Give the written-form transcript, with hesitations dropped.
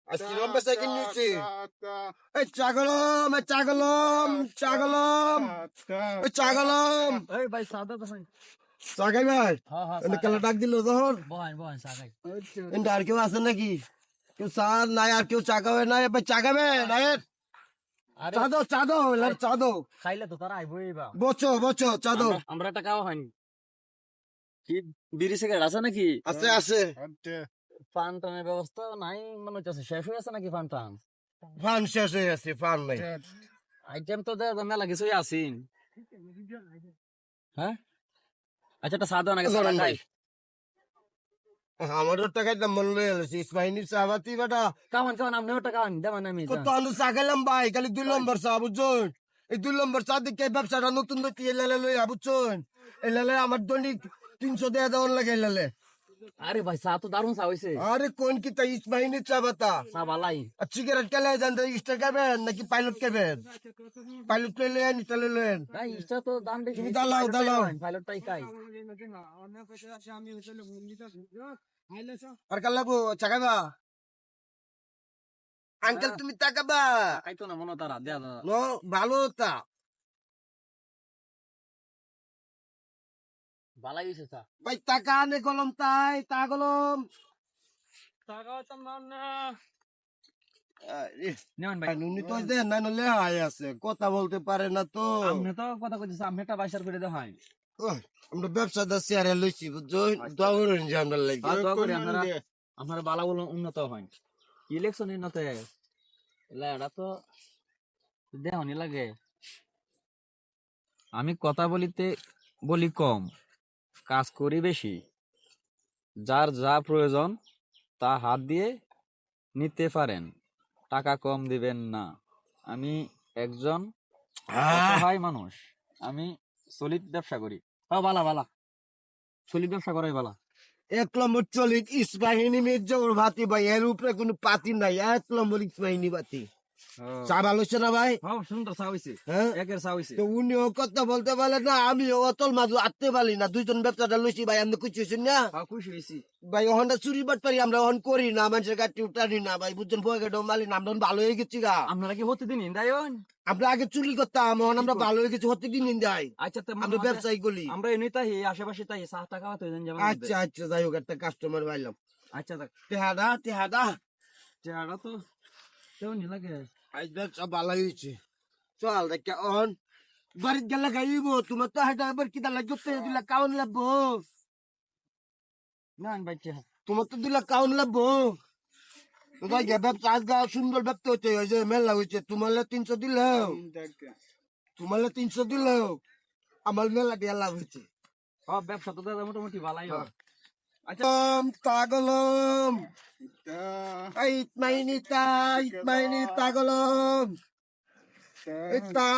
আজকে লম্বা সাইকেল নিচ্ছি এই চাগলম চাগলম এই ভাই সাদা তো ভাই চাগাই ভাই কেলা ডাক দিল তখন বহান সাগাই এটা আর কেউ আছে নাকি কেউ চা নাই আর কেউ চাগাবে নাই ভাই চাগাবে নাই আরে চাদো খাইলে তো তারা আইবই বা বচো চাদো আমরা টাকা হয়নি কি বিড়ি সিগারেট আছে নাকি আছে পান টানের ব্যবস্থা নাই মনে হচ্ছে শেষ হয়ে আছে নাকি পান টান ফান শেষ হয়ে গেছে ফান নাই আইটেম তো মেলা কিছুই আছেন হ্যাঁ আচ্ছা একটা সাদা নাকি ধরেন খাই আমারও টাকায় দাম মনে হয়েছে ইসমাইনি চাবাতি বেটা কামান আপনিও টাকা আন দেবেন আমি কত আলু চা খেলাম ভাই খালি 2 নম্বর চা বুঝছেন এই 2 নম্বর চা দিকে ব্যবসাটা নতুন এলালে লই বুঝছেন এলালে আমার দৈনিক 300 দেয়া দেওয়ার লাগে এলালে আরে ভাই চা তো দারুন চা হইছে আরে কোন কি তাই ইসমাইনি চা বাতা চা বালাই আর সিগারেট খেলে জানতে স্টার খাবেন নাকি পাইলট খাবেন পাইলট লইলে নিতে লইলেন ভাই ইচ্ছা তো দাম বেশি তুমি দালাও পাইলটটাই খাই আর কাল্লাবো চা খাবা আঙ্কেল তুমি তাকাবা খাইতো না মনে তারা দেয়া নো ভালো তা বালাই হইছে চা ভাই টাকা আনে কলম তাই তা কলম টাকা তো না আরে নেন ভাই নুনি তো দে না নলে হাই আছে কথা বলতে পারে না তো আপনি তো কথা কইতেছেন আপনি একটা বাইসার করে দেখাই আমরা ব্যবসাদার শেয়ারে লইছি বুঝছো দোয়া করেন যে আমরা লাগি দোয়া করি আপনারা বালা বলে উন্নত হয় ইলেকশন উন্নত এলা এটা তো দেহনি লাগে আমি কথা বলি কম কাজ করি বেশি যার যা প্রয়োজন তা হাত দিয়ে নিতে পারেন টাকা কম দিবেন না আমি একজন অসহায় মানুষ আমি সলিড ব্যবসা করি বালা সলিড ব্যবসা করাই বালা 1 নম্বর চলিত ইসবাহিনী মির্জাউর ভাতি ভাই এর উপরে কোনো পাতি নাই 1 নম্বর ইসবাহিনী ভাতি চা ভালো হচ্ছে না ভাই সুন্দর চা হইছে হ্যাঁ একের চা হইছে তো উনিও কথা বলতে পারে না আমি অতল মাঝু আটতে পারি না দুইজন ব্যবসাটা লইছি ভাই আমি খুঁজছি না খুশি হয়েছি ভাই ওখানটা চুরি বাট পারি আমরা ওখান করি না মানুষের গাড়ি উঠানি না ভাই বুঝছেন পয়গা মালি নাম ভালো হয়ে গেছি গা আপনারা কি হতে দিন ইন্দায়ন আমরা আগে চুরি করতাম এখন আমরা ভালো হয়ে গেছি হতে দিন যাই আচ্ছা আমরা ব্যবসায়ী গলি আমরা এমনি তাই আশেপাশে তাই 7 টাকা হতে দেন যেমন আচ্ছা যাই হোক একটা কাস্টমার পাইলাম আচ্ছা তেহাদা চেহারা তো কেউ নি লাগে আজ ব্যবসা ভালো হয়েছে চল দেখা অন বাড়িতে গেলে খাইব তোমার তো হাইটা এবার কিটা লাগতে দিলা কাউন লাগবো না বাচ্চা তোমার তো দিলা কাউন লাগবো তোদের ব্যবসা আজ গা সুন্দর ব্যবসা হচ্ছে ওই যে মেলা হয়েছে তোমার 300 দিলেও তোমার 300 দিলেও আমার মেলা দিয়ে লাভ হয়েছে ব্যবসা তো দাদা মোটামুটি ভালাই হয় আচ্ছা তাগলম ইতমাইনি তাগলম ইতা